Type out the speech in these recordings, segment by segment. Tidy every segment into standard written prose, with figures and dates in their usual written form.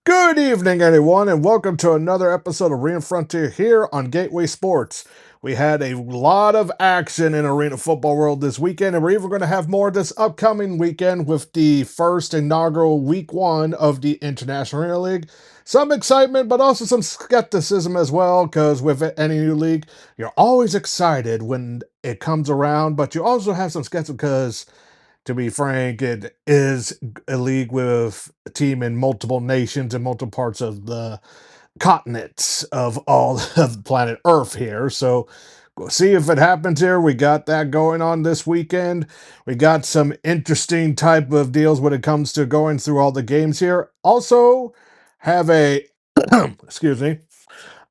Good evening, everyone, and welcome to another episode of Arena Frontier here on Gateway Sports. We had a lot of action in arena football world this weekend, and we're even going to have more this upcoming weekend with the first inaugural week one of the International Arena League. Some excitement, but also some skepticism as well, because with any new league, you're always excited when it comes around, but you also have some skepticism because to be frank, it is a league with a team in multiple nations and multiple parts of the continents of all of planet Earth here. So we'll see if it happens here. We got that going on this weekend. We got some interesting type of deals when it comes to going through all the games here. Also, have a excuse me.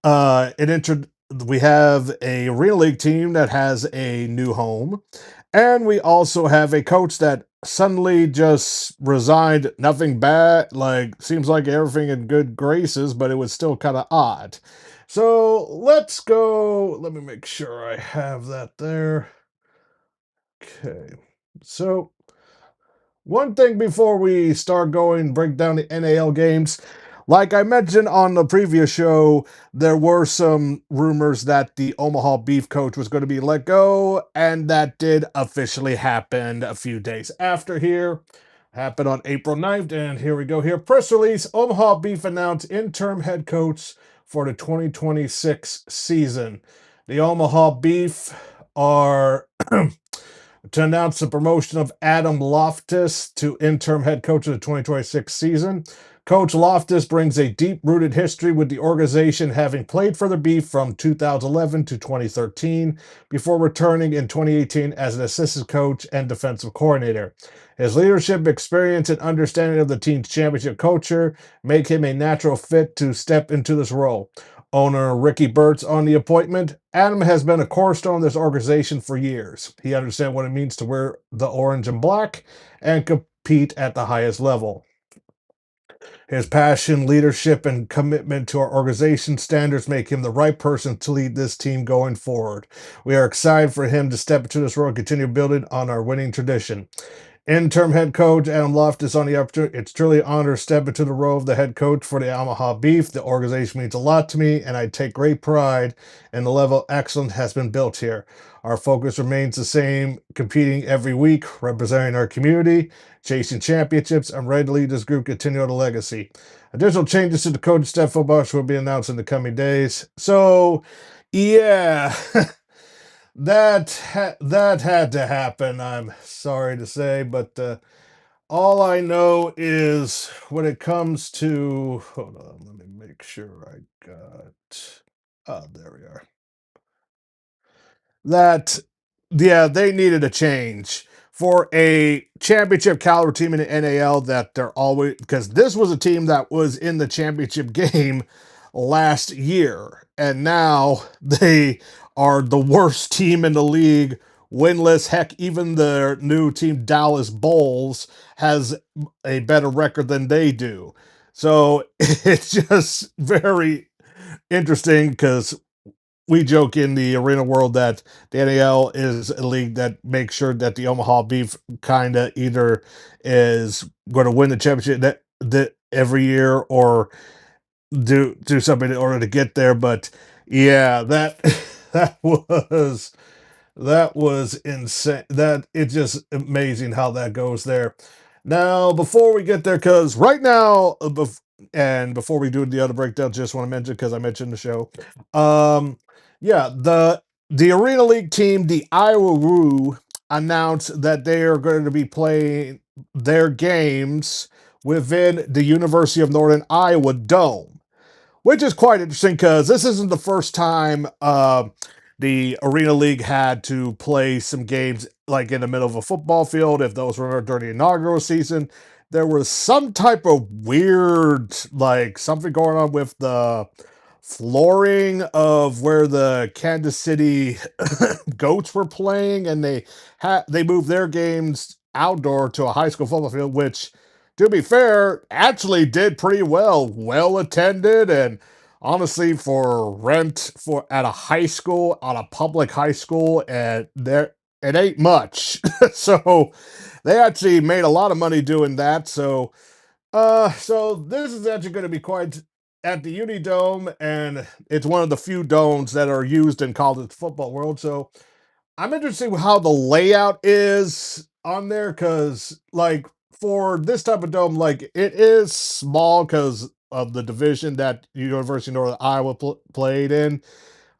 It entered. We have a real league team that has a new home, and we also have a coach that suddenly just resigned. Nothing bad, like seems like everything in good graces, but it was still kind of odd. So let's go. Let me make sure I have that there. Okay. So one thing before we start going break down the NAL games, like I mentioned on the previous show, there were some rumors that the Omaha Beef coach was going to be let go, and that did officially happen a few days after here. Happened on April 9th, and here we go here. Press release, Omaha Beef announced interim head coach for the 2026 season. The Omaha Beef are to announce the promotion of Adam Loftus to interim head coach of the 2026 season. Coach Loftus brings a deep-rooted history with the organization, having played for the Beef from 2011 to 2013, before returning in 2018 as an assistant coach and defensive coordinator. His leadership experience and understanding of the team's championship culture make him a natural fit to step into this role. Owner Ricky Burt's on the appointment. Adam has been a cornerstone of this organization for years. He understands what it means to wear the orange and black and compete at the highest level. His passion, leadership, and commitment to our organization standards make him the right person to lead this team going forward. We are excited for him to step into this role and continue building on our winning tradition. Interim head coach Adam Loftus on the opportunity. It's truly an honor to step into the role of the head coach for the Omaha Beef. The organization means a lot to me, and I take great pride in the level of excellence has been built here. Our focus remains the same, competing every week, representing our community, chasing championships. I'm ready to lead this group, continue the legacy. Additional changes to the coach staff football will be announced in the coming days. So, yeah. That had to happen. I'm sorry to say, but all I know is when it comes to hold on, let me make sure I got. There we are. That yeah, they needed a change for a championship caliber team in the NAL. That they're always because this was a team that was in the championship game last year, and now they are the worst team in the league, winless. Heck, even their new team, Dallas Bulls, has a better record than they do. So it's just very interesting because we joke in the arena world that the NAL is a league that makes sure that the Omaha Beef kind of either is going to win the championship that every year or do something in order to get there. But yeah, that that was that was insane. That it's just amazing how that goes there. Now, before we get there, because right now, and before we do the other breakdown, just want to mention because I mentioned the show. Yeah, the Arena League team, the Iowa Woo, announced that they are going to be playing their games within the University of Northern Iowa Dome, which is quite interesting because this isn't the first time the Arena League had to play some games like in the middle of a football field. If those were during the inaugural season, there was some type of weird, like something going on with the flooring of where the Kansas City Goats were playing, and they moved their games outdoor to a high school football field, which, to be fair, actually did pretty well attended, and honestly, for rent for at a high school, on a public high school, and there it ain't much. So they actually made a lot of money doing that. So So this is actually going to be quite at the Uni Dome, and it's one of the few domes that are used in college football world. So I'm interested in how the layout is on there, because like for this type of dome, like it is small because of the division that University of Northern Iowa played in.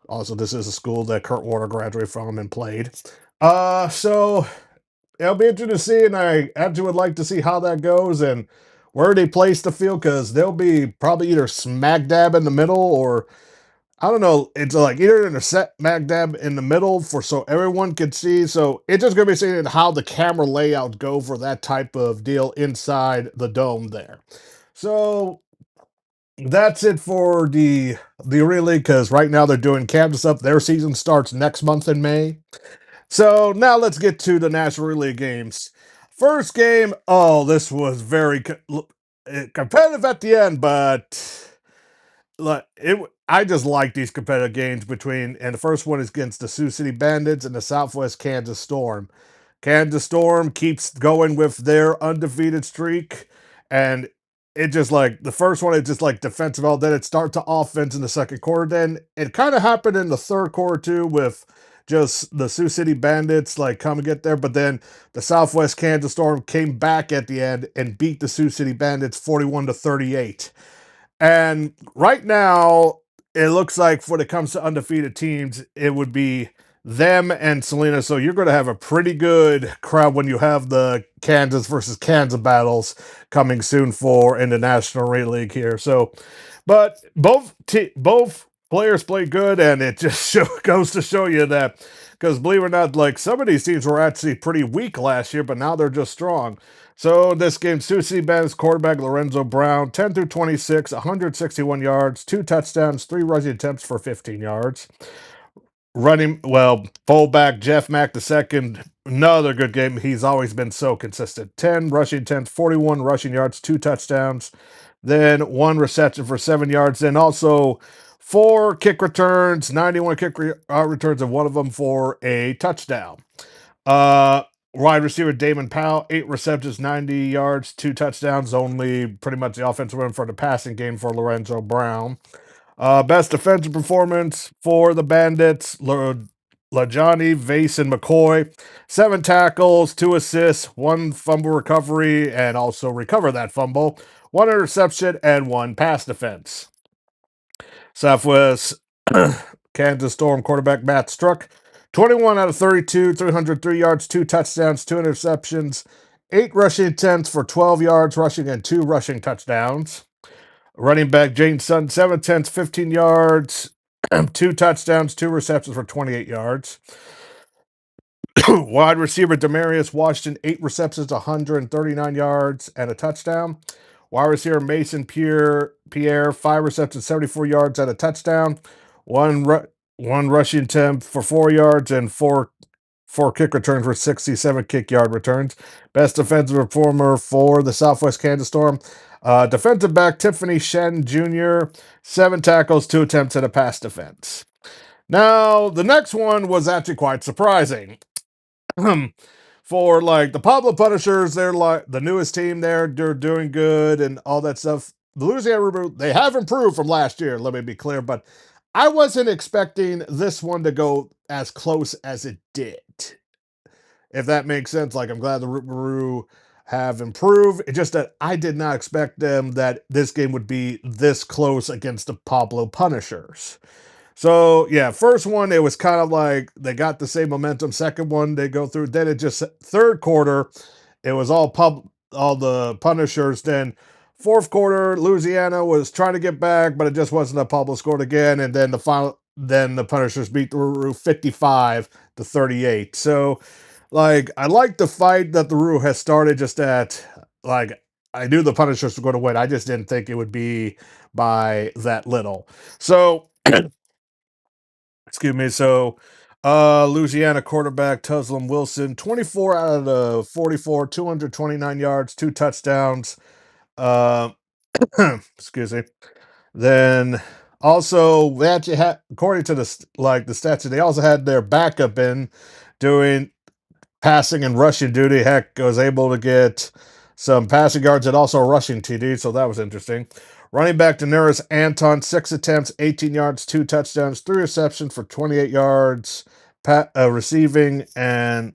Also, this is a school that Kurt Warner graduated from and played. So it'll be interesting to see, and I actually would like to see how that goes and where they place the field, because they'll be probably either smack dab in the middle, or I don't know. It's like either in a set smack dab in the middle for so everyone can see. So it's just gonna be seeing how the camera layout go for that type of deal inside the dome there. So that's it for the Arena League, because right now they're doing camp stuff. Their season starts next month in May. So now let's get to the National Relay games. First game, oh, this was very competitive at the end, but like it, I just like these competitive games between, and the first one is against the Sioux City Bandits and the Southwest Kansas Storm. Kansas Storm keeps going with their undefeated streak, and it just like the first one, it's just like defensive all. Then it starts to offense in the second quarter. Then it kind of happened in the third quarter too, with just the Sioux City Bandits like come and get there. But then the Southwest Kansas Storm came back at the end and beat the Sioux City Bandits 41-38. And right now, it looks like when it comes to undefeated teams, it would be them and Selena. So you're going to have a pretty good crowd when you have the Kansas versus Kansas battles coming soon for in the National Arena League here. So, but both players play good, and it just goes to show you that, because believe it or not, like some of these teams were actually pretty weak last year, but now they're just strong. So this game, Sioux City Bandits quarterback Lorenzo Brown, 10 through 26, 161 yards, 2 touchdowns, 3 rushing attempts for 15 yards. Fullback Jeff Mack II, another good game. He's always been so consistent. 10 rushing attempts, 41 rushing yards, 2 touchdowns, then 1 reception for 7 yards, then also 4 kick returns, 91 kick returns, and one of them for a touchdown. Uh, Wide receiver Damon Powell, 8 receptions, 90 yards, 2 touchdowns. Only pretty much the offensive win for the passing game for Lorenzo Brown. Best defensive performance for the Bandits, LaJohny, Vase, and McCoy. 7 tackles, 2 assists, 1 fumble recovery, and also recover that fumble. 1 interception, and 1 pass defense. Southwest Kansas Storm quarterback Matt Struck, 21 out of 32, 303 yards, 2 touchdowns, 2 interceptions, 8 rushing attempts for 12 yards rushing, and 2 rushing touchdowns. Running back Jane Sutton, 7 attempts, 15 yards, 2 touchdowns, 2 receptions for 28 yards. Wide receiver Demarius Washington, 8 receptions, 139 yards, and a touchdown. Wide receiver Mason Pierre, 5 receptions, 74 yards, and a touchdown. One rushing attempt for 4 yards, and four kick returns for 67 kick yard returns. Best defensive performer for the Southwest Kansas Storm, defensive back Tiffany Shen Jr., 7 tackles, 2 attempts, and a pass defense. Now, the next one was actually quite surprising. For like the Pablo Punishers, they're like the newest team there. They're doing good and all that stuff. The Louisiana Reboot, they have improved from last year, let me be clear, but I wasn't expecting this one to go as close as it did. If that makes sense, like I'm glad the Roo have improved. It's just that I did not expect them that this game would be this close against the Pablo Punishers. So yeah, first one, it was kind of like they got the same momentum. Second one, they go through. Then it just third quarter, it was all the Punishers. Then fourth quarter, Louisiana was trying to get back, but it just wasn't enough. Pablo scored again, and then the Punishers beat the Roo 55-38. So like I like the fight that the Roo has started. Just that like I knew the Punishers were going to win. I just didn't think it would be by that little. So excuse me. So, Louisiana quarterback Tuslam Wilson, 24 out of the 44, 229 yards, 2 touchdowns. Uh, excuse me. Then also, they actually had, according to the stats, they also had their backup in doing passing and rushing duty. Heck, was able to get some passing yards, and also a rushing TD, so that was interesting. Running back Daenerys Anton, 6 attempts, 18 yards, 2 touchdowns, 3 receptions for 28 yards, receiving, and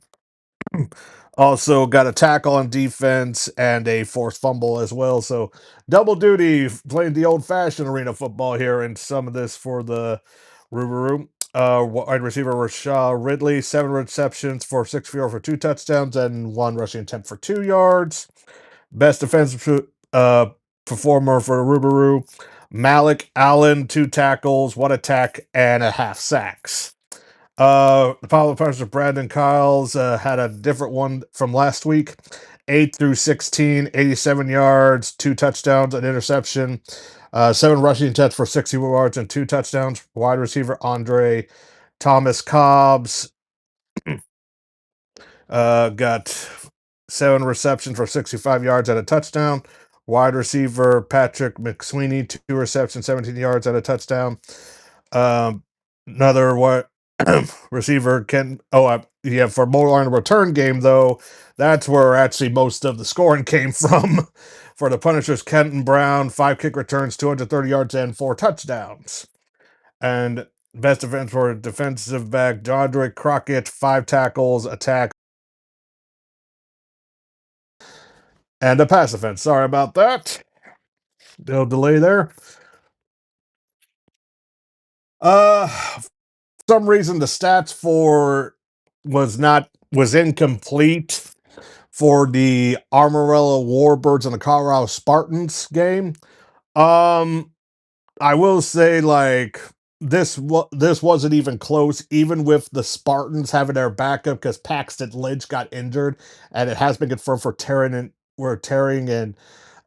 also got a tackle on defense and a forced fumble as well. So double duty playing the old fashioned arena football here, and some of this for the Roo. Wide receiver Rashad Ridley, 7 receptions for 6 for 2 touchdowns and 1 rushing attempt for 2 yards. Best defensive performer for the Rubaroo, Malik Allen, 2 tackles, 1 attack, and a half sacks. The follow punch of Brandon Kyles had a different one from last week. 8 through 16, 87 yards, 2 touchdowns, an interception, 7 rushing attempts for 60 yards and 2 touchdowns. Wide receiver Andre Thomas Cobbs got 7 receptions for 65 yards and a touchdown. Wide receiver Patrick McSweeney, 2 receptions, 17 yards and a touchdown. Another what receiver can yeah, for more on a return game though, that's where actually most of the scoring came from. For the Punishers, Kenton Brown, 5 kick returns, 230 yards and 4 touchdowns. And best defense for defensive back Jodrick Crockett, 5 tackles, attack, and a pass defense. Sorry about that. Little delay there. For some reason the stats for was incomplete for the Amarillo Warbirds and the Colorado Spartans game. I will say, like, this wasn't even close, even with the Spartans having their backup because Paxton Lynch got injured, and it has been confirmed for tearing and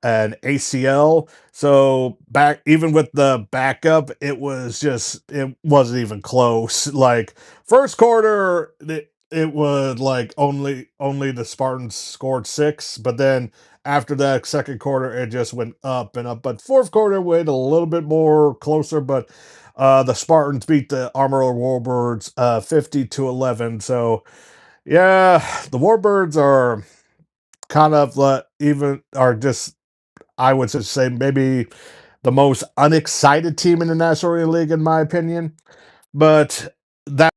ACL. So back even with the backup, it wasn't even close. Like first quarter, it was like only the Spartans scored 6, but then after that second quarter, it just went up and up. But fourth quarter went a little bit more closer, but the Spartans beat the Amarillo Warbirds 50-11. So yeah, the Warbirds are kind of even are just I would just say maybe the most unexcited team in the National Arena League, in my opinion. But that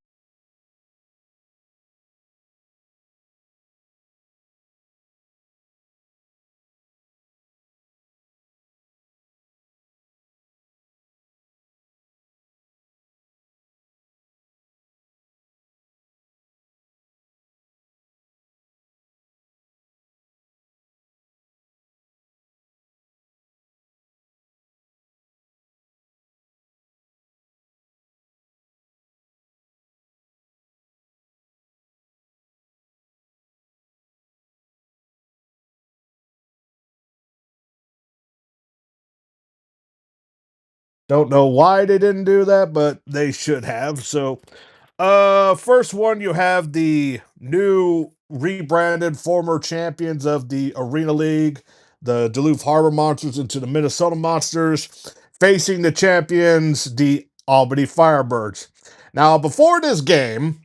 don't know why they didn't do that, but they should have. So, first one you have the new rebranded former champions of the Arena League, the Duluth Harbor Monsters into the Minnesota Monsters, facing the champions, the Albany Firebirds. Now, before this game,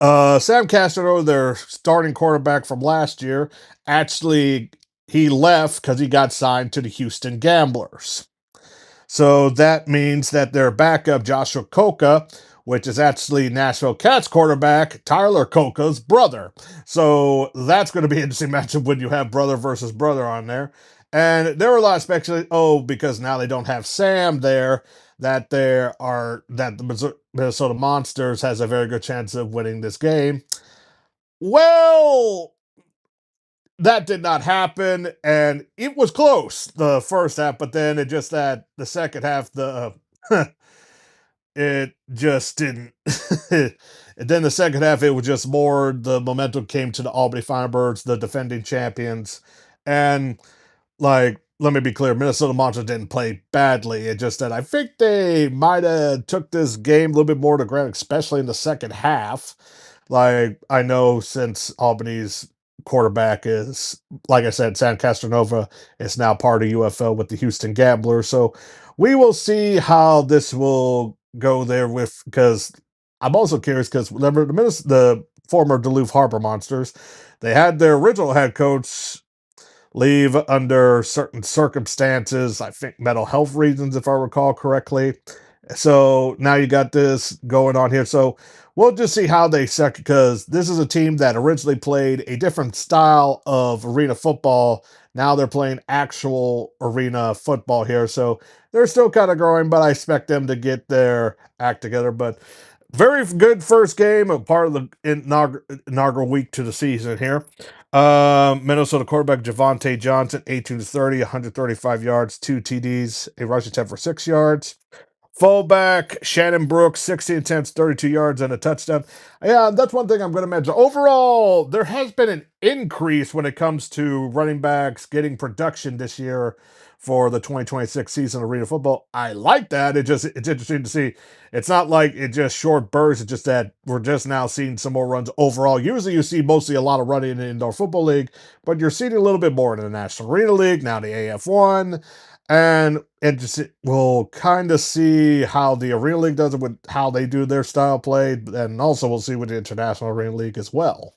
Sam Castro, their starting quarterback from last year, actually he left because he got signed to the Houston Gamblers. So that means that their backup, Joshua Coca, which is actually Nashville Cats quarterback, Tyler Coca's brother. So that's going to be an interesting matchup when you have brother versus brother on there. And there were a lot of speculation, because now they don't have Sam there, that the Minnesota Monsters has a very good chance of winning this game. Well, that did not happen, and it was close the first half, but then it just that the second half, it just didn't. And then the second half, it was just more the momentum came to the Albany Firebirds, the defending champions, and like, let me be clear, Minnesota Monsters didn't play badly. It just that I think they might have took this game a little bit more to granted, especially in the second half. Like, I know since Albany's quarterback is, like I said, San Castronova is now part of UFL with the Houston Gamblers. So we will see how this will go there with, because I'm also curious because remember the former Duluth Harbor Monsters, they had their original head coach leave under certain circumstances. I think mental health reasons, if I recall correctly. So now you got this going on here. So we'll just see how they second, because this is a team that originally played a different style of arena football. Now they're playing actual arena football here. So they're still kind of growing, but I expect them to get their act together. But very good first game, a part of the inaugural week to the season here. Minnesota quarterback Javante Johnson, 18 to 30, 135 yards, 2 TDs, a rushing attempt for 6 yards. Fullback Shannon Brooks, 16 attempts, 32 yards, and a touchdown. Yeah, that's one thing I'm going to mention. Overall, there has been an increase when it comes to running backs getting production this year for the 2026 season of Arena Football. I like that. It's interesting to see. It's not like it just short bursts. It's just that we're just now seeing some more runs overall. Usually you see mostly a lot of running in the Indoor Football League, but you're seeing a little bit more in the National Arena League, now the AF1. And just we'll kind of see how the Arena League does it with how they do their style play, and also we'll see with the International Arena League as well.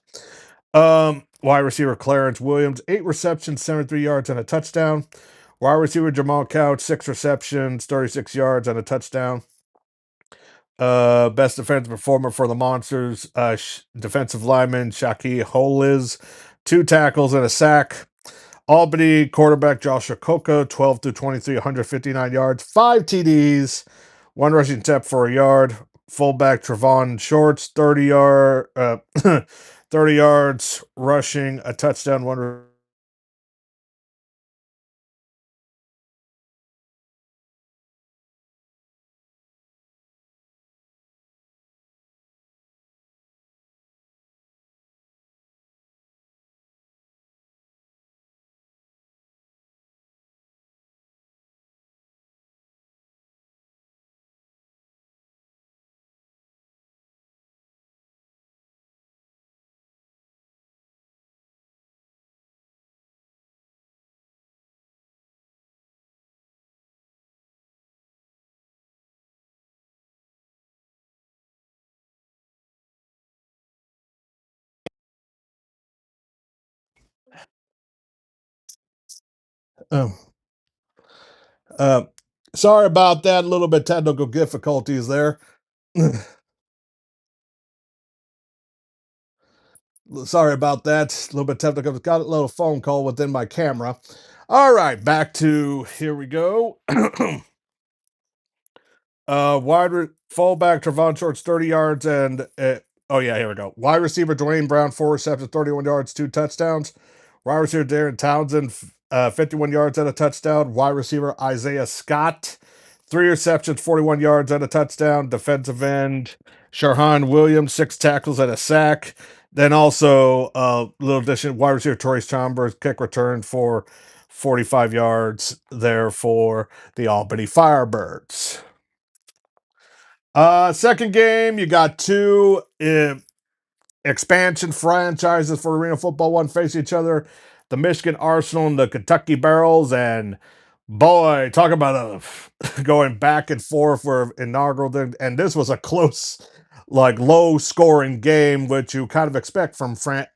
Wide receiver Clarence Williams, 8 receptions, 73 yards, and a touchdown. Wide receiver Jamal Couch, 6 receptions, 36 yards, and a touchdown. Best defensive performer for the Monsters, defensive lineman Shaki Holiz, 2 tackles and a sack. Albany quarterback Joshua Coca, 12 to 23, 159 yards, 5 TDs, one rushing attempt for a yard. Fullback Trevon Shorts, 30 yards rushing, a touchdown, one. Um, uh, Sorry about that. A little bit technical difficulties there. Sorry about that. A little bit technical. Got a little phone call within my camera. All right, back to here we go. Fullback Trevon Shorts, 30 yards, and oh yeah, here we go. Wide receiver Dwayne Brown, 4 receptions, 31 yards, 2 touchdowns. Wide receiver Darren Townsend, 51 yards and a touchdown. Wide receiver Isaiah Scott, 3 receptions, 41 yards and a touchdown. Defensive end Sharhan Williams, 6 tackles and a sack. Then also a little addition, wide receiver Torrey Chambers, kick return for 45 yards there for the Albany Firebirds. Second game, you got two expansion franchises for Arena Football One face each other: the Michigan Arsenal and the Kentucky Barrels. And boy, talk about going back and forth for inaugural. And this was a close, like low scoring game, which you kind of expect from first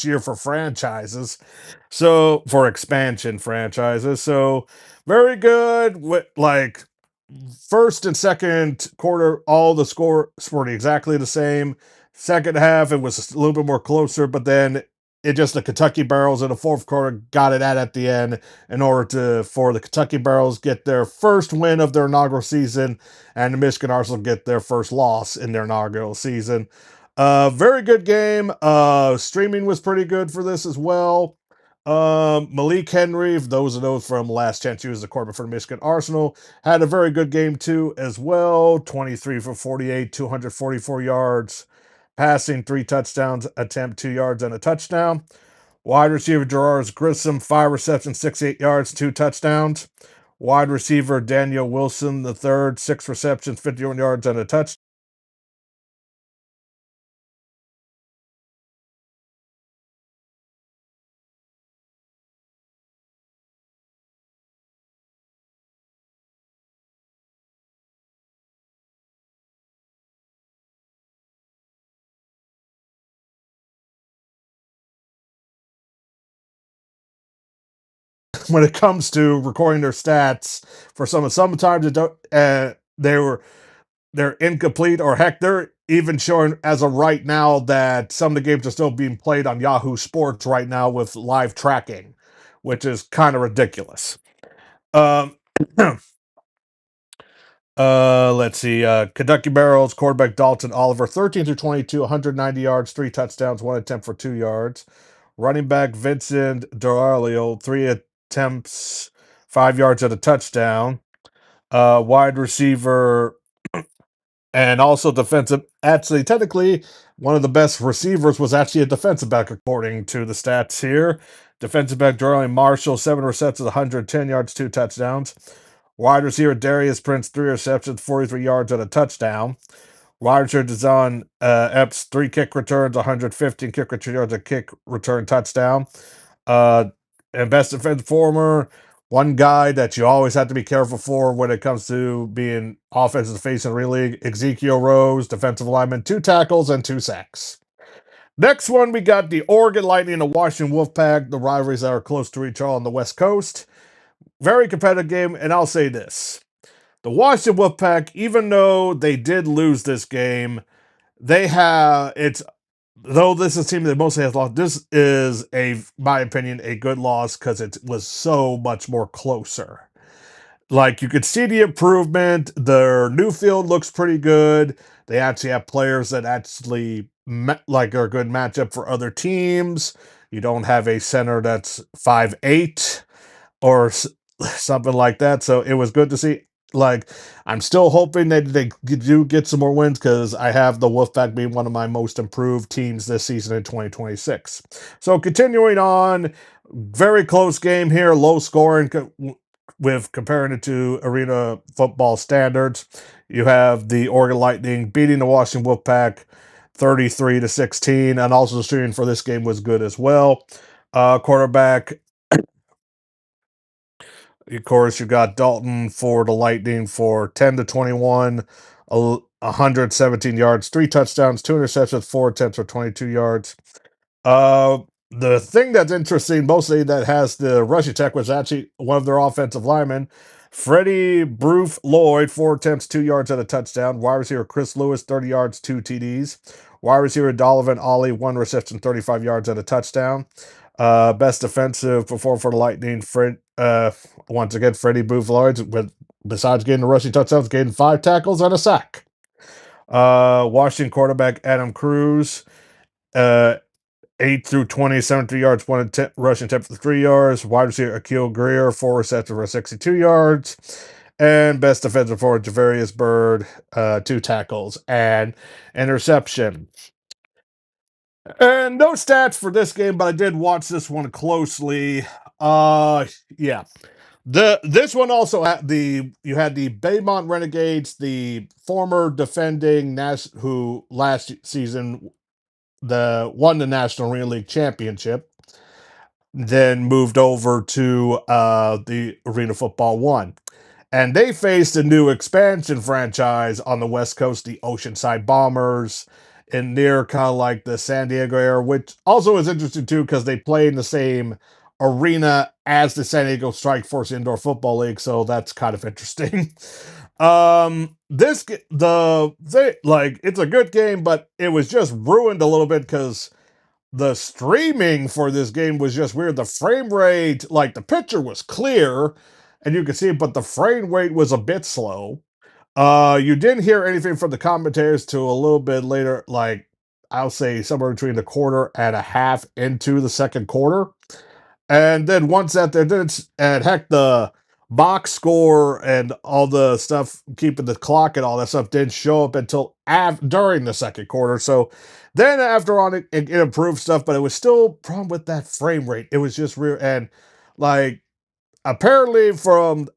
year for franchises. So for expansion franchises, so very good. With like first and second quarter, all the scores were exactly the same. Second half, it was a little bit more closer, but then it just the Kentucky Barrels in the fourth quarter got it at the end in order to for the Kentucky Barrels get their first win of their inaugural season, and the Michigan Arsenal get their first loss in their inaugural season. Very good game. Streaming was pretty good for this as well. Malik Henry, for those of those from last chance, he was the quarterback for the Michigan Arsenal, had a very good game too as well. 23 for 48, 244 yards, passing, 3 touchdowns, attempt 2 yards and a touchdown. Wide receiver Gerard Grissom, 5 receptions, 68 yards, 2 touchdowns. Wide receiver Daniel Wilson the third, 6 receptions, 51 yards and a touchdown. when it comes to recording their stats for sometimes it don't, they're incomplete, or heck, they're even showing as of right now that some of the games are still being played on Yahoo Sports right now with live tracking, which is kind of ridiculous. Um, let's see. Kentucky Barrels quarterback Dalton Oliver, 13 through 22, 190 yards, 3 touchdowns, 1 attempt for 2 yards. Running back Vincent D'Arlio, 3 attempts, 5 yards at a touchdown. Wide receiver and also defensive. Actually, technically, one of the best receivers was actually a defensive back, according to the stats here. Defensive back Darrell Marshall, 7 receptions, 110 yards, 2 touchdowns. Wide receiver Darius Prince, 3 receptions, 43 yards, and a touchdown. Wide receiver Dazon Epps, 3 kick returns, 115 kick return yards, a kick return touchdown. Uh, and best defensive former, one guy that you always have to be careful for when it comes to being offensive face in the real league, Ezekiel Rose, defensive lineman, 2 tackles and 2 sacks. Next one, we got the Oregon Lightning and the Washington Wolfpack, the rivalries that are close to each other on the West Coast. Very competitive game, and I'll say this. The Washington Wolfpack, even though they did lose this game, they have it's though this is a team that mostly has lost. This is my opinion, a good loss because it was so much more closer. Like you could see the improvement. Their new field looks pretty good. They actually have players that actually like are a good matchup for other teams. You don't have a center that's 5'8" or something like that. So it was good to see. Like, I'm still hoping that they do get some more wins because I have the Wolfpack being one of my most improved teams this season in 2026. So continuing on, very close game here, low scoring with comparing it to arena football standards. You have the Oregon Lightning beating the Washington Wolfpack 33-16, and also the shooting for this game was good as well. Quarterback, of course, you got Dalton for the Lightning for 10-21, 117 yards, 3 touchdowns, 2 interceptions, 4 attempts for 22 yards. Uh, the thing that's interesting, mostly that has the rushing attack, was actually one of their offensive linemen, Freddie Broof Lloyd, 4 attempts, 2 yards, and a touchdown. Wide receiver Chris Lewis, 30 yards, 2 TDs. Wide receiver Donovan Ollie, 1 reception, 35 yards, and a touchdown. Best defensive performer for the Lightning, once again, Freddie Broof Lloyd, with besides getting the rushing touchdowns, getting 5 tackles and a sack. Washington quarterback Adam Cruz, uh, 8 through 20, 73 yards, rushing attempt for 3 yards. Wide receiver Akil Greer, 4 receptions for 62 yards. And best defensive forward Javarius Bird, 2 tackles and interception. And no stats for this game, but I did watch this one closely. Yeah. This one also had you had the Baymont Renegades, the former defending who last season won the National Arena League Championship, then moved over to the Arena Football 1. And they faced a new expansion franchise on the West Coast, the Oceanside Bombers, and near kind of like the San Diego area, which also is interesting too because they play in the same arena as the San Diego Strike Force Indoor Football League, so that's kind of interesting. It's a good game, but it was just ruined a little bit because the streaming for this game was just weird. The frame rate, like the picture was clear and you could see it, but the frame rate was a bit slow. You didn't hear anything from the commentators till a little bit later, like I'll say somewhere between the quarter and a half into the second quarter. And then once that there did, and heck, the box score and all the stuff, keeping the clock and all that stuff didn't show up until during the second quarter. So then after on, it improved stuff, but it was still problem with that frame rate. It was just real. And like, apparently from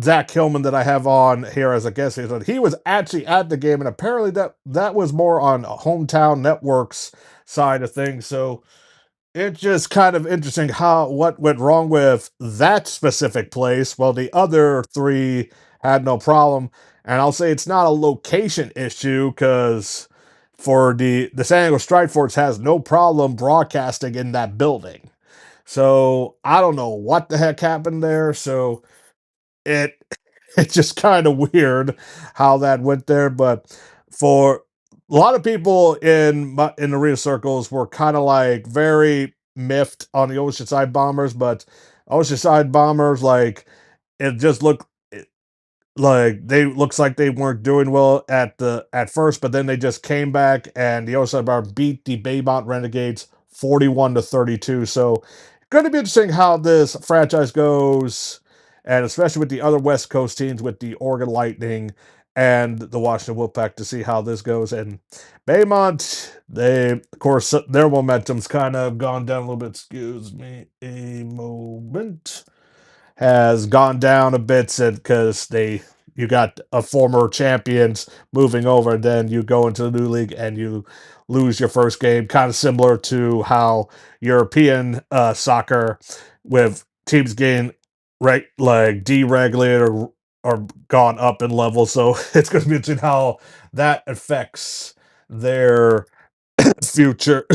Zach Hillman that I have on here as a guest, he was actually at the game, and apparently that was more on Hometown Network's side of things. So it's just kind of interesting what went wrong with that specific place. Well, the other three had no problem, and I'll say it's not a location issue because for the San Diego Strike Force has no problem broadcasting in that building. So I don't know what the heck happened there. So it it's just kind of weird how that went there. But for a lot of people in arena circles were kind of like very miffed on the Oceanside Bombers, but Oceanside Bombers like it just looked like they looks like they weren't doing well at first, but then they just came back and the Osai Bar beat the Baymont Renegades 41-32. So going to be interesting how this franchise goes, and especially with the other West Coast teams with the Oregon Lightning and the Washington Wolfpack to see how this goes. And Baymont, they of course their momentum's kind of gone down a little bit. Excuse me a moment, has gone down a bit because you got a former champions moving over, and then you go into the new league and you lose your first game, kind of similar to how European soccer with teams getting right like deregulated or gone up in level. So it's going to be interesting how that affects their future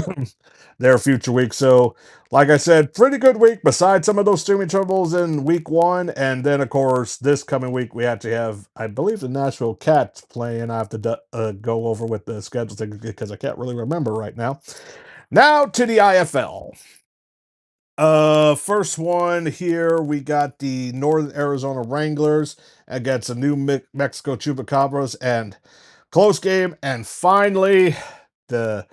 their future week. So, like I said, pretty good week besides some of those streaming troubles in week one. And then, of course, this coming week, we actually have, I believe, the Nashville Cats playing. I have to go over with the schedule thing because I can't really remember right now. Now to the IFL. First one here, we got the Northern Arizona Wranglers against the New Mexico Chupacabras, and close game. And finally, the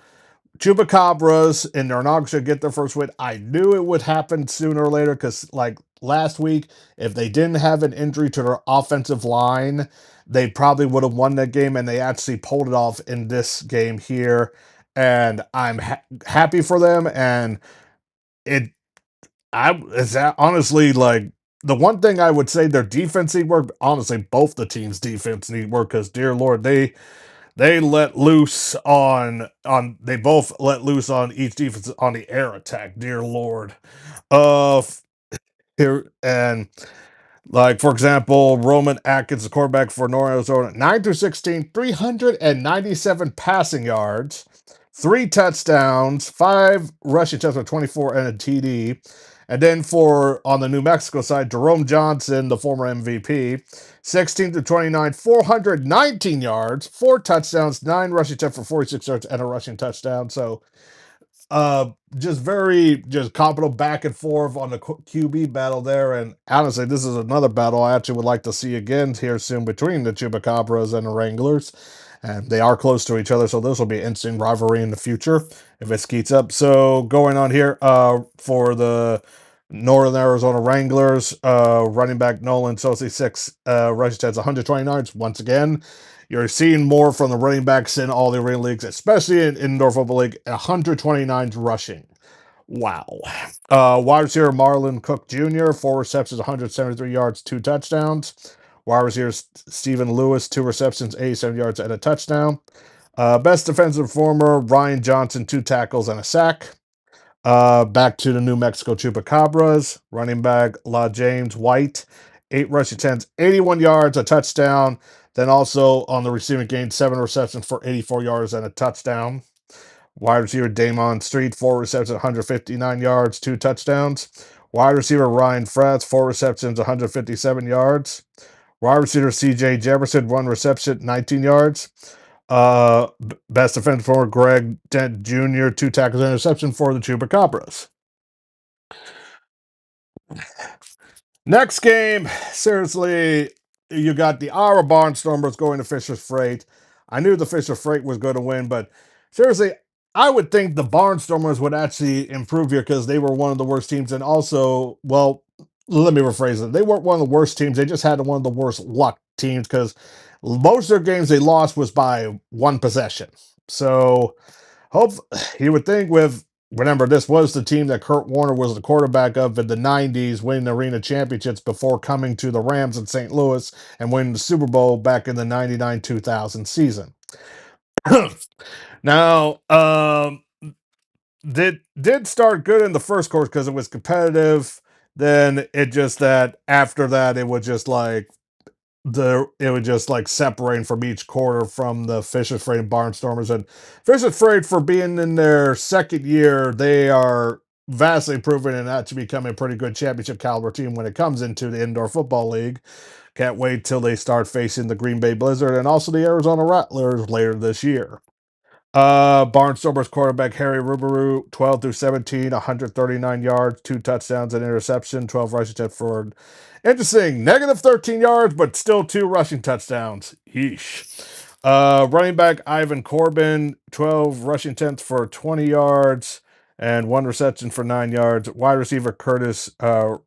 Chupacabras in their inaugural get their first win. I knew it would happen sooner or later because, like last week, if they didn't have an injury to their offensive line, they probably would have won that game, and they actually pulled it off in this game here. And I'm happy for them. And it, is that honestly like the one thing I would say their defense need work. Honestly, both the teams' defense need work because, dear Lord, they let loose on they both let loose on each defense on the air attack. Dear Lord. Uh here and like for example, Roman Atkins, the quarterback for North Arizona, 9 through 16, 397 passing yards, 3 touchdowns, 5 rushing touchdowns for 24 and a TD. And then for on the New Mexico side, Jerome Johnson, the former MVP, 16 to 29, 419 yards, 4 touchdowns, 9 rushing touchdowns for 46 yards, and a rushing touchdown. So just very just competent back and forth on the QB battle there. And honestly, this is another battle I actually would like to see again here soon between the Chupacabras and the Wranglers. And they are close to each other, so this will be an interesting rivalry in the future if it skeets up. So going on here for the Northern Arizona Wranglers, running back Nolan Sosi, 6 rushing attempts, 129 yards. Once again, you're seeing more from the running backs in all the arena leagues, especially in Indoor Football League, 129 rushing. Wow. Wide receiver Marlon Cook Jr., 4 receptions, 173 yards, 2 touchdowns. Wide receiver Stephen Lewis, 2 receptions, 87 yards, and a touchdown. Best defensive performer Ryan Johnson, 2 tackles and a sack. Back to the New Mexico Chupacabras, running back La James White, 8 rushing attempts, 81 yards, a touchdown. Then also on the receiving game, 7 receptions for 84 yards and a touchdown. Wide receiver Damon Street, 4 receptions, 159 yards, 2 touchdowns. Wide receiver Ryan Fratz, 4 receptions, 157 yards. Wide receiver CJ Jefferson, 1 reception, 19 yards. Best defensive for Greg Dent Jr., 2 tackles and interception for the Chupacabras. Next game, seriously, you got the Iowa Barnstormers going to Fisher Freight. I knew the Fisher Freight was going to win, but seriously, I would think the Barnstormers would actually improve here because they were one of the worst teams. And also, well, let me rephrase it. They weren't one of the worst teams. They just had one of the worst luck teams because most of their games they lost was by 1 possession. So, hope you would think with remember this was the team that Kurt Warner was the quarterback of in the 90s, winning arena championships before coming to the Rams in St. Louis and winning the Super Bowl back in the 99-2000 season. Now, did start good in the first quarter because it was competitive. Then it just that after that it was just like it was just like separating from each quarter from the Fisher Freight and Barnstormers. And Fisher Freight, for being in their second year, they are vastly improving and actually becoming a pretty good championship caliber team when it comes into the indoor football league. Can't wait till they start facing the Green Bay Blizzard and also the Arizona Rattlers later this year. Barnstormers quarterback Harry Ruberu, 12 through 17, 139 yards, 2 touchdowns and interception, 12 rushing touchdowns for interesting, negative 13 yards, but still 2 rushing touchdowns. Yeesh. Running back Ivan Corbin, 12 rushing attempts for 20 yards and 1 reception for 9 yards. Wide receiver Curtis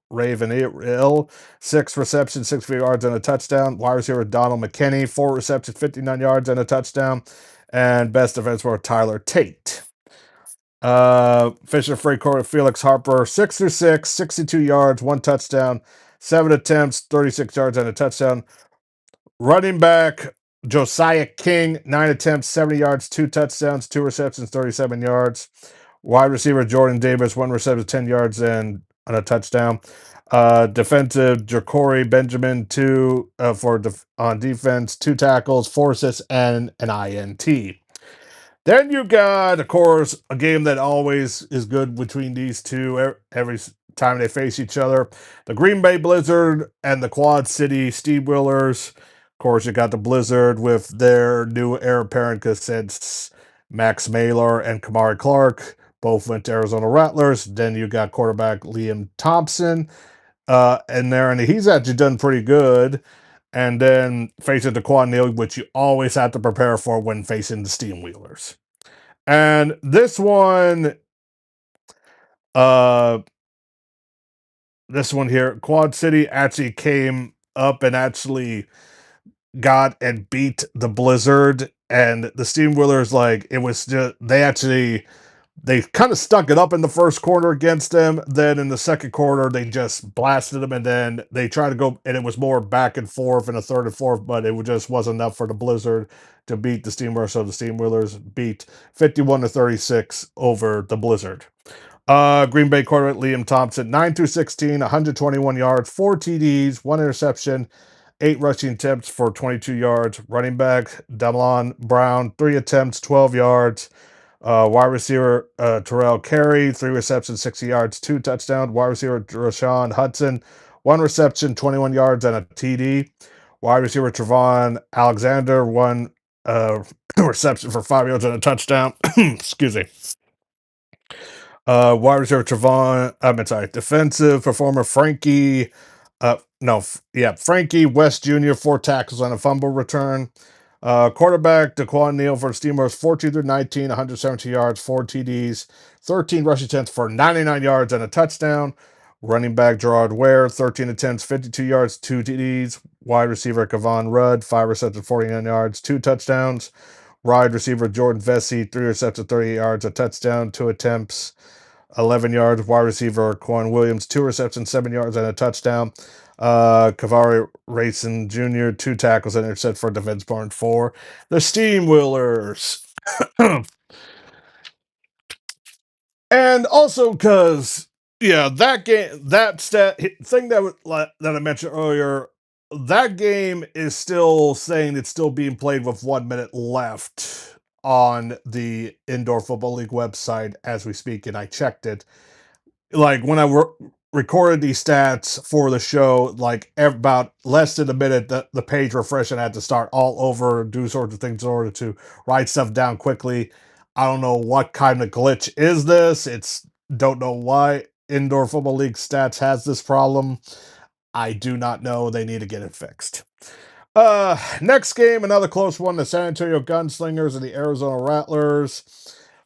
Raven Ill, 6 receptions, 60 yards and a touchdown. Wide receiver Donald McKinney, 4 receptions, 59 yards and a touchdown. And best defense for Tyler Tate. Fisher Freight Court Felix Harper, 6 through 6, 62 yards, 1 touchdown, 7 attempts, 36 yards, and a touchdown. Running back Josiah King, 9 attempts, 70 yards, 2 touchdowns, 2 receptions, 37 yards. Wide receiver Jordan Davis, 1 reception, 10 yards, and a touchdown. Defensive Ja'Cory Benjamin, on defense, 2 tackles, 4 assists, and an INT. Then you got, of course, a game that always is good between these two every time they face each other. The Green Bay Blizzard and the Quad City Steamwheelers. Of course, you got the Blizzard with their new heir apparent because since Max Mailer and Kamari Clark both went to Arizona Rattlers. Then you got quarterback Liam Thompson in there, and he's actually done pretty good. And then facing the Quad Neal, which you always have to prepare for when facing the Steamwheelers. And uh, this one here, Quad City actually came up and actually got and beat the Blizzard, and the Steamwheelers, like, it was just, they kind of stuck it up in the first quarter against them. Then in the second quarter, they just blasted them, and then they tried to go, and it was more back and forth in the third and fourth, but it just wasn't enough for the Blizzard to beat the Steamwheelers. So the Steamwheelers beat 51-36 over the Blizzard. Green Bay quarterback Liam Thompson, 9 through 16, 121 yards, 4 TDs, 1 interception, 8 rushing attempts for 22 yards. Running back Damlon Brown, 3 attempts, 12 yards. Wide receiver Terrell Carey, 3 receptions, 60 yards, 2 touchdowns. Wide receiver Rashawn Hudson, 1 reception, 21 yards, and a TD. Wide receiver Trevon Alexander, 1 reception for 5 yards and a touchdown. Excuse me. Wide receiver defensive performer Frankie, Frankie West Jr., 4 tackles on a fumble return. Quarterback Daquan Neal for the Steamers, 14 through 19, 170 yards, 4 TDs, 13 rushing attempts for 99 yards and a touchdown. Running back Gerard Ware, 13 attempts, 52 yards, 2 TDs. Wide receiver Kevon Rudd, 5 receptions, 49 yards, 2 touchdowns. Wide receiver Jordan Vesey, 3 receptions, 38 yards, a touchdown, 2 attempts, 11 yards. Wide receiver Quan Williams, 2 receptions, 7 yards, and a touchdown. Kavari Racing Jr., 2 tackles and intercept for defense point for the Steamwheelers. And also because, that game, that thing that I mentioned earlier, that game is still saying it's still being played with 1 minute left on the Indoor Football League website as we speak, and I checked it. Like, when I recorded these stats for the show, like, about less than a minute, the page refreshed, and I had to start all over, do sorts of things in order to write stuff down quickly. I don't know what kind of glitch is this. Don't know why Indoor Football League stats has this problem. I do not know. They need to get it fixed. Next game, another close one, the San Antonio Gunslingers and the Arizona Rattlers.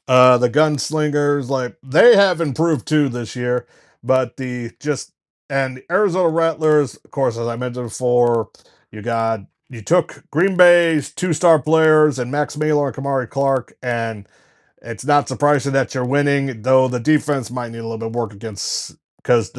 The Gunslingers, like, they have improved too this year, but the Arizona Rattlers, of course, as I mentioned before, you took Green Bay's 2-star players and Max Mailer and Kamari Clark, and it's not surprising that you're winning, though the defense might need a little bit of work against, because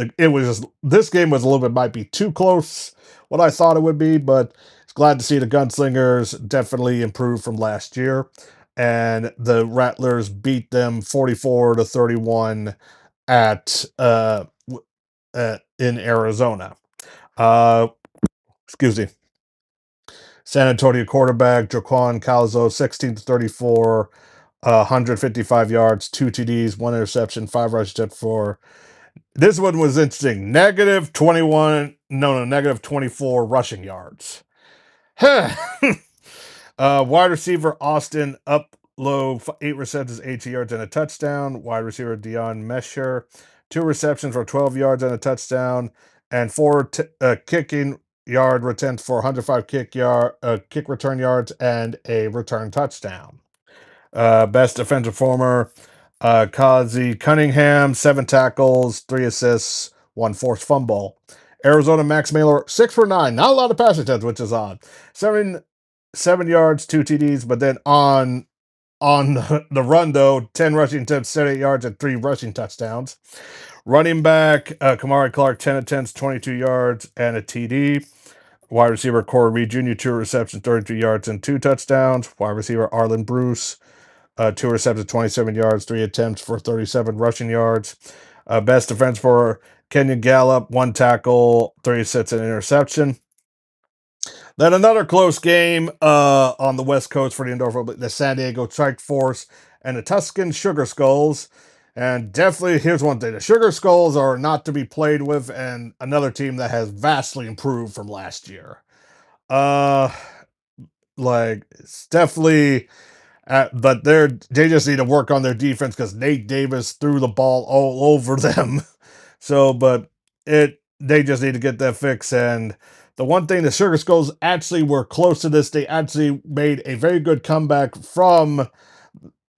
this game was might be too close what I thought it would be, but it's glad to see the Gunslingers definitely improve from last year. And the Rattlers beat them 44-31 in Arizona. Excuse me. San Antonio quarterback Jaquan Calzo, 16-34, 155 yards, 2 TDs, 1 interception, 5 rushing for. This one was interesting. Negative 21, no, negative 24 rushing yards. Wide receiver Austin up low, 8 receptions, 80 yards, and a touchdown. Wide receiver Dion Mesher, 2 receptions for 12 yards and a touchdown, and kicking yard returns for 105 kick return yards and a return touchdown. Best defensive performer, Kazi Cunningham, 7 tackles, 3 assists, 1 forced fumble. Arizona Max Mailer, 6 for 9. Not a lot of passing attempts, which is odd. 7 yards, 2 TDs, but then on the run though, 10 rushing attempts, 78 yards, and 3 rushing touchdowns. Running back Kamari Clark, 10 attempts, 22 yards, and a TD. Wide receiver Corey Reed Jr., 2 receptions, 33 yards, and 2 touchdowns. Wide receiver Arlen Bruce, 2 receptions, 27 yards, 3 attempts for 37 rushing yards. Best defense for Kenyon Gallup, 1 tackle, 3 assists, and interception. Then another close game on the West Coast for the indoor football, the San Diego Strike Force and the Tuscan Sugar Skulls. And definitely, here's one thing: the Sugar Skulls are not to be played with, and another team that has vastly improved from last year. Uh, it's definitely, but they just need to work on their defense because Nate Davis threw the ball all over them. So, but they just need to get that fixed. And the one thing, the Sugar Skulls actually were close to this. They actually made a very good comeback from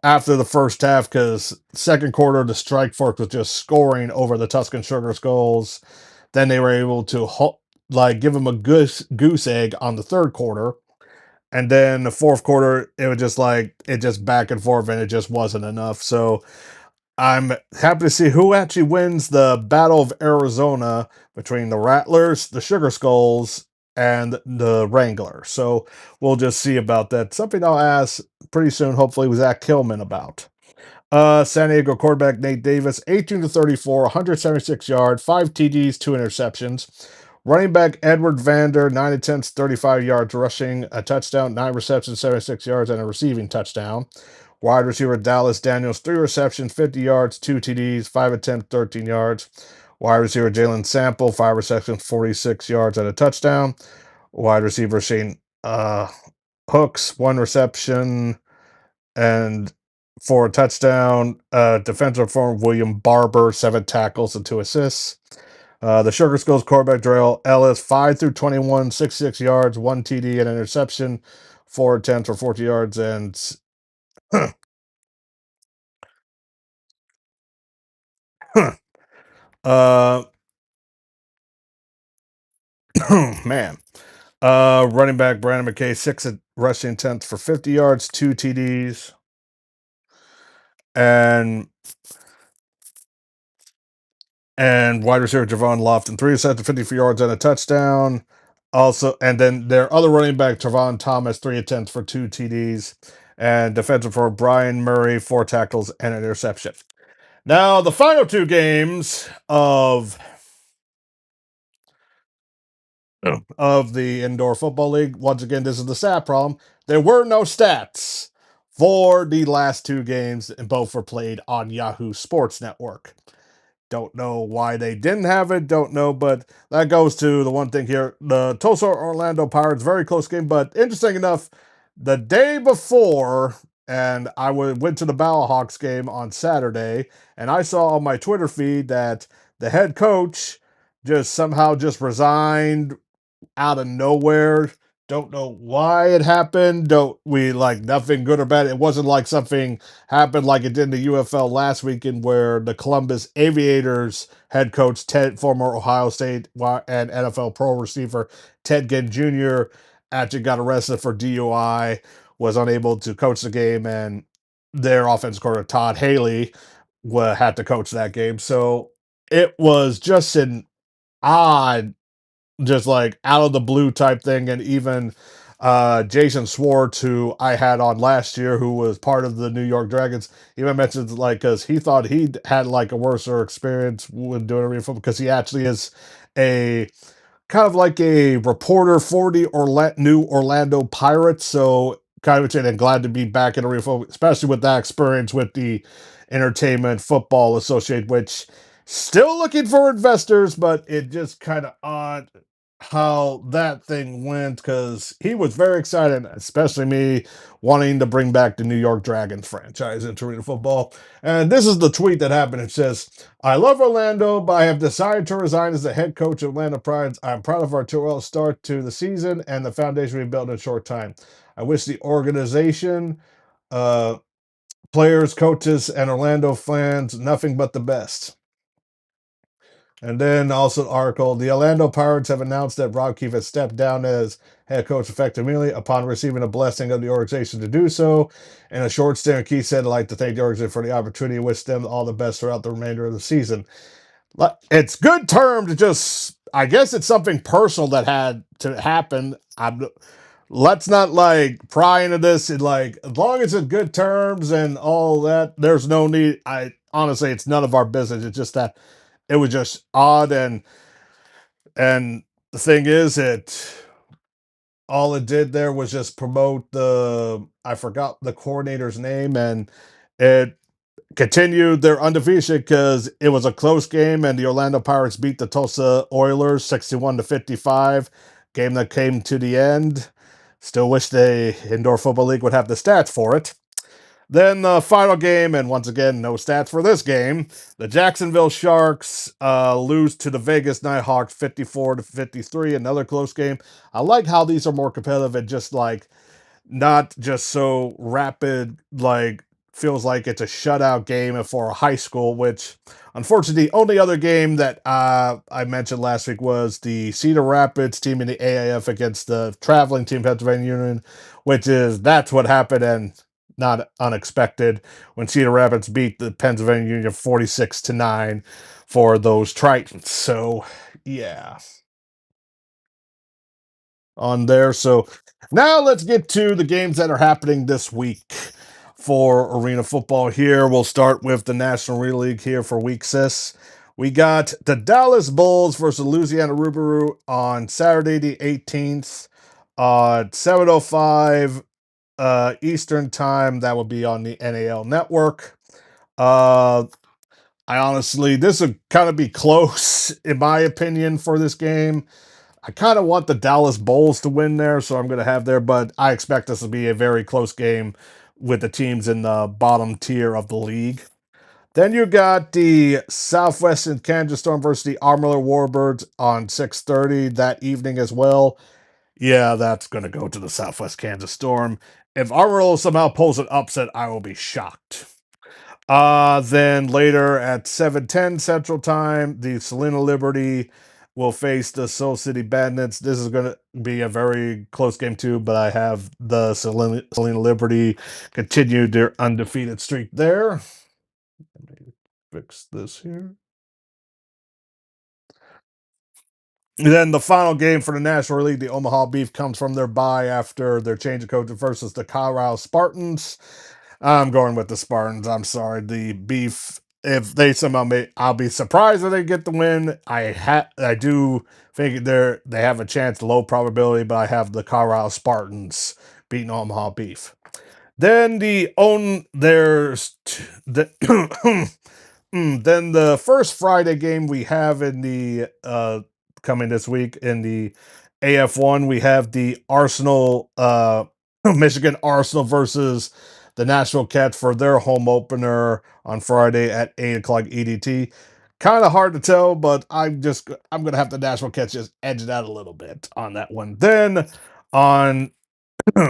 after the first half because second quarter, the Strike Force was just scoring over the Tuscan Sugar Skulls. Then they were able to give them a goose egg on the third quarter. And then the fourth quarter, it was just back and forth, and it just wasn't enough. So I'm happy to see who actually wins the Battle of Arizona between the Rattlers, the Sugar Skulls, and the Wranglers. So we'll just see about that. Something I'll ask pretty soon, hopefully, with Zach Killman about. San Diego quarterback Nate Davis, 18 to 34, 176 yards, 5 TDs, 2 interceptions. Running back Edward Vander, 9 attempts, 35 yards rushing, a touchdown, 9 receptions, 76 yards, and a receiving touchdown. Wide receiver Dallas Daniels, 3 receptions, 50 yards, 2 TDs, 5 attempts, 13 yards. Wide receiver Jalen Sample, 5 receptions, 46 yards, and a touchdown. Wide receiver Shane Hooks, 1 reception, and for a touchdown. Defensive form William Barber, 7 tackles and 2 assists. The Sugar Skulls quarterback Darrell Ellis, 5 through 21, 66 yards, 1 TD, and an interception, 4 attempts for 40 yards, and uh, man. Running back Brandon McKay, 6 rushing attempts for 50 yards, 2 TDs, and wide receiver Javon Lofton, 3 receptions, 54 yards, and a touchdown. Also, and then their other running back, Trevon Thomas, 3 attempts for 2 TDs, and defensive for Brian Murray, 4 tackles and an interception. Now, the final 2 games of the Indoor Football League. Once again, this is the stat problem. There were no stats for the last 2 games, and both were played on Yahoo Sports Network. Don't know why they didn't have it, don't know, but that goes to the one thing here. The Tulsa Orlando Pirates, very close game, but interesting enough, the day before, and I went to the Battlehawks game on Saturday, and I saw on my Twitter feed that the head coach just somehow just resigned out of nowhere. Don't know why it happened. Don't we like nothing good or bad? It wasn't like something happened like it did in the UFL last weekend where the Columbus Aviators head coach former Ohio State and NFL pro receiver Ted Ginn Jr. actually got arrested for DUI, was unable to coach the game, and their offense coordinator Todd Haley had to coach that game. So it was just an odd, just like out of the blue type thing. And even Jason Swartz, who I had on last year, who was part of the New York Dragons, even mentioned like because he thought he had like a worse experience when doing arena football because he actually is a kind of like a reporter for the New Orlando Pirates. So kind of excited and glad to be back in arena football, especially with that experience with the Entertainment Football Associate, which still looking for investors, but it just kind of odd how that thing went because he was very excited, especially me wanting to bring back the New York Dragons franchise into arena football. And this is the tweet that happened. It says, I love Orlando, but I have decided to resign as the head coach of Atlanta Prides. I'm proud of our 2-0 start to the season and the foundation we built in a short time. I wish the organization, uh, players, coaches, and Orlando fans nothing but the best. And then also the article, the Orlando Pirates have announced that Rob Keefe has stepped down as head coach effective immediately upon receiving a blessing of the organization to do so. In a short statement, Keefe said, I'd like to thank the organization for the opportunity and wish them all the best throughout the remainder of the season. It's good term to just, I guess it's something personal that had to happen. Let's not like pry into this. And like, as long as it's good terms and all that, there's no need. I honestly, it's none of our business. It's just that it was just odd. And the thing is, it all it did there was just promote I forgot the coordinator's name, and it continued their undefeated because it was a close game and the Orlando Pirates beat the Tulsa Oilers 61-55. Game that came to the end. Still wish the Indoor Football League would have the stats for it. Then the final game, and once again, no stats for this game. The Jacksonville Sharks lose to the Vegas Nighthawks 54-53. Another close game. I like how these are more competitive and just like not just so rapid, like feels like it's a shutout game for a high school, which unfortunately the only other game that I mentioned last week was the Cedar Rapids team in the AIF against the traveling team Pennsylvania Union, that's what happened and not unexpected when Cedar Rapids beat the Pennsylvania Union 46-9 for those Tritons. So yeah, on there. So now let's get to the games that are happening this week for arena football here. We'll start with the National Arena League here for week 6. We got the Dallas Bulls versus Louisiana Rubaru on Saturday the 18th at 7:05 Eastern time. That will be on the NAL network. I honestly, this would kind of be close in my opinion for this game. I kind of want the Dallas Bulls to win there, so I'm going to have there, but I expect this to be a very close game with the teams in the bottom tier of the league. Then you got the Southwestern Kansas Storm versus the Armiller Warbirds on 6:30 that evening as well. Yeah, that's going to go to the Southwest Kansas Storm. If Armiller somehow pulls an upset, I will be shocked. Then later at 7:10 Central Time, the Salina Liberty will face the Soul City Bandits. This is going to be a very close game too, but I have the Salina Liberty continue their undefeated streak there. Let me fix this here. And then the final game for the National League, the Omaha Beef, comes from their bye after their change of coach versus the Colorado Spartans. I'm going with the Spartans. I'm sorry. The Beef, if they somehow I'll be surprised if they get the win. I do think they have a chance, low probability, but I have the Colorado Spartans beating Omaha Beef. Then then the first Friday game we have in the coming this week in the AF1, we have the Arsenal Michigan Arsenal versus the Nashville Cats for their home opener on Friday at 8:00 EDT. Kind of hard to tell, but I'm gonna have the Nashville Cats just edge it out a little bit on that one. Then on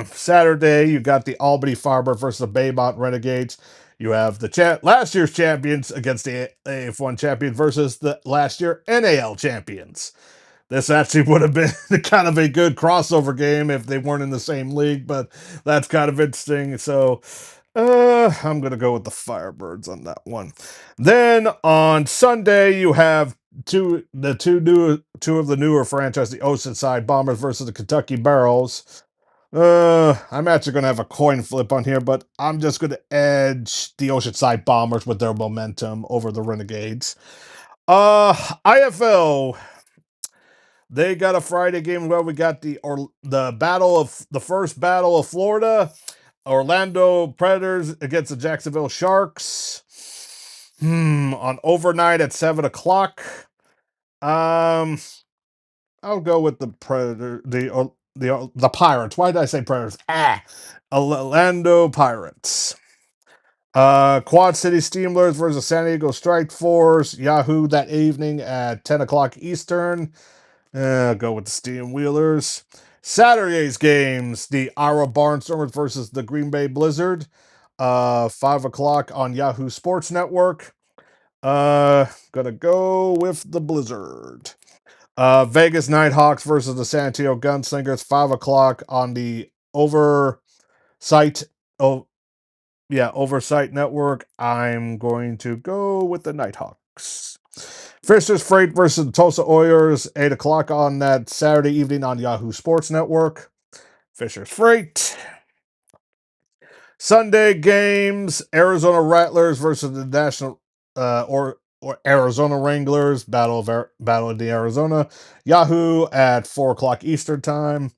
Saturday, you got the Albany Firebird versus the Baymont Renegades. You have the last year's champions against the AF1 champions versus the last year NAL champions. This actually would have been kind of a good crossover game if they weren't in the same league, but that's kind of interesting. So I'm going to go with the Firebirds on that one. Then on Sunday, you have two of the newer franchises, the Oceanside Bombers versus the Kentucky Barrels. I'm actually going to have a coin flip on here, but I'm just going to edge the Oceanside Bombers with their momentum over the Renegades. IFL. They got a Friday game where we got the first battle of Florida, Orlando Predators against the Jacksonville Sharks. On overnight at 7 o'clock. Um, I'll go with the Predator, the Pirates. Why did I say Predators? Orlando Pirates. Quad City Steamers versus San Diego Strike Force. Yahoo that evening at 10 o'clock Eastern. Go with the Steam Wheelers. Saturday's games: the Iowa Barnstormers versus the Green Bay Blizzard. 5 o'clock on Yahoo Sports Network. Gonna go with the Blizzard. Vegas Nighthawks versus the San Antonio Gunslingers, 5 o'clock on the Oversight. Oh, yeah, Oversight Network. I'm going to go with the Nighthawks. Fisher's Freight versus the Tulsa Oilers, 8 o'clock on that Saturday evening on Yahoo Sports Network. Fisher's Freight. Sunday games: Arizona Rattlers versus the National or Arizona Wranglers. Battle of the Arizona. Yahoo at 4 o'clock Eastern time.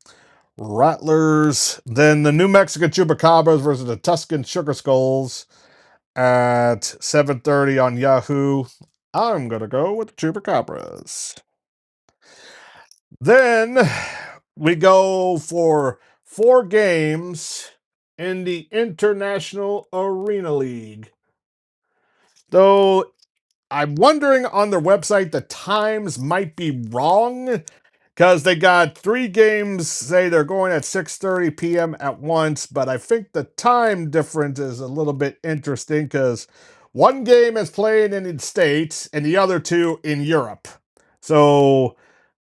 Rattlers. Then the New Mexico Chupacabras versus the Tuscan Sugar Skulls at 7:30 on Yahoo. I'm gonna go with the Chupacabras. Then we go for 4 games in the International Arena League. Though I'm wondering on their website the times might be wrong because they got 3 games, say they're going at 6:30 p.m. at once, but I think the time difference is a little bit interesting because one game is playing in the States and the other 2 in Europe. So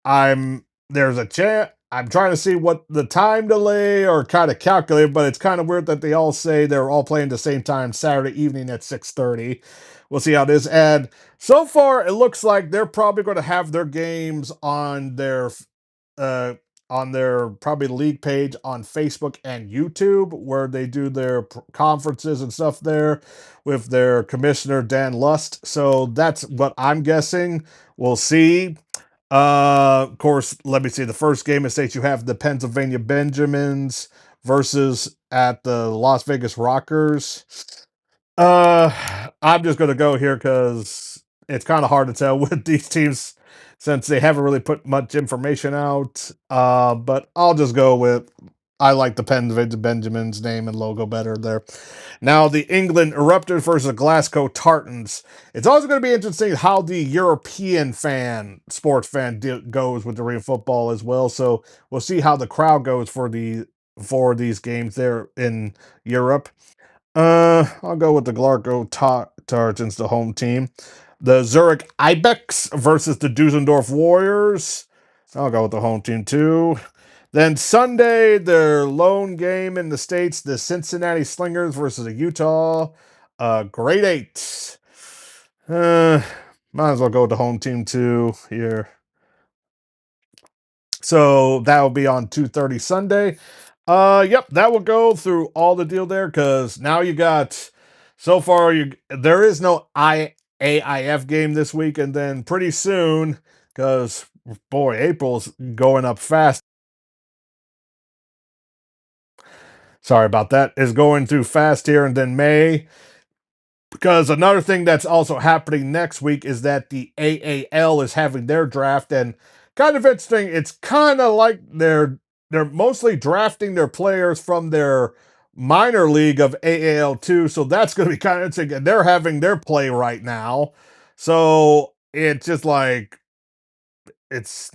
there's a chance. I'm trying to see what the time delay or kind of calculate, but it's kind of weird that they all say they're all playing the same time Saturday evening at 6:30. We'll see how this. And so far, it looks like they're probably going to have their games uh, on their probably league page on Facebook and YouTube, where they do their conferences and stuff there with their commissioner Dan Lust. So that's what I'm guessing. We'll see. Of course, let me see. The first game it states you have the Pennsylvania Benjamins versus at the Las Vegas Rockers. I'm just gonna go here because it's kind of hard to tell with these teams since they haven't really put much information out. But I'll just go with I like the Pennsylvania Benjamins name and logo better there. Now the England Eruptors versus the Glasgow Tartans. It's also going to be interesting how the European sports fan goes with the arena football as well. So we'll see how the crowd goes for these games there in Europe. I'll go with the Glasgow Tartans, the home team. The Zurich Ibex versus the Dusseldorf Warriors. I'll go with the home team too. Then Sunday, their lone game in the States, the Cincinnati Slingers versus the Utah Grade 8. Might as well go with the home team too here. So that will be on 2:30 Sunday. Yep, that will go through all the deal there because now you got so far there is no AIF game this week, and then pretty soon, because boy, April's going up fast. Sorry about that, is going through fast here, and then May. Because another thing that's also happening next week is that the AAL is having their draft, and kind of interesting. It's kind of like they're mostly drafting their players from their minor league of AAL two, so that's going to be kind of interesting. And they're having their play right now, so it's just like it's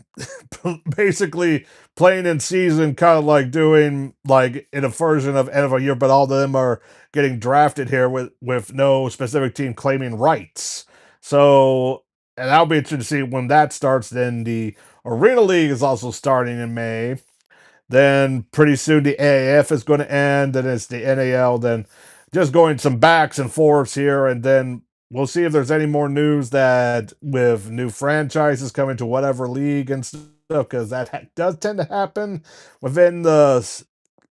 basically playing in season, kind of like doing like in a version of end of a year, but all of them are getting drafted here with no specific team claiming rights. So, and that'll be interesting to see when that starts. Then the Arena League is also starting in May. Then pretty soon the AAF is going to end. Then it's the NAL. Then just going some backs and forths here, and then we'll see if there's any more news that with new franchises coming to whatever league and stuff, because that does tend to happen within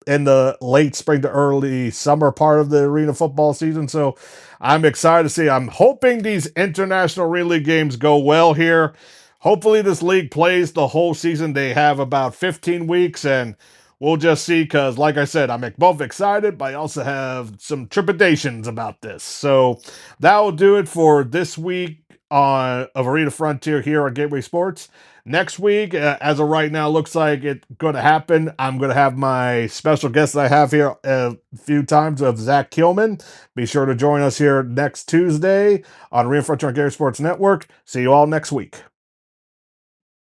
in the late spring to early summer part of the arena football season. So I'm excited to see. I'm hoping these international arena league games go well here. hopefully this league plays the whole season. They have about 15 weeks, and we'll just see. Because, like I said, I'm both excited, but I also have some trepidations about this. So that will do it for this week on of Arena Frontier here on Gateway Sports. Next week, as of right now, looks like it's going to happen. I'm going to have my special guest that I have here a few times of Zach Kilman. Be sure to join us here next Tuesday on Arena Frontier on Gateway Sports Network. See you all next week.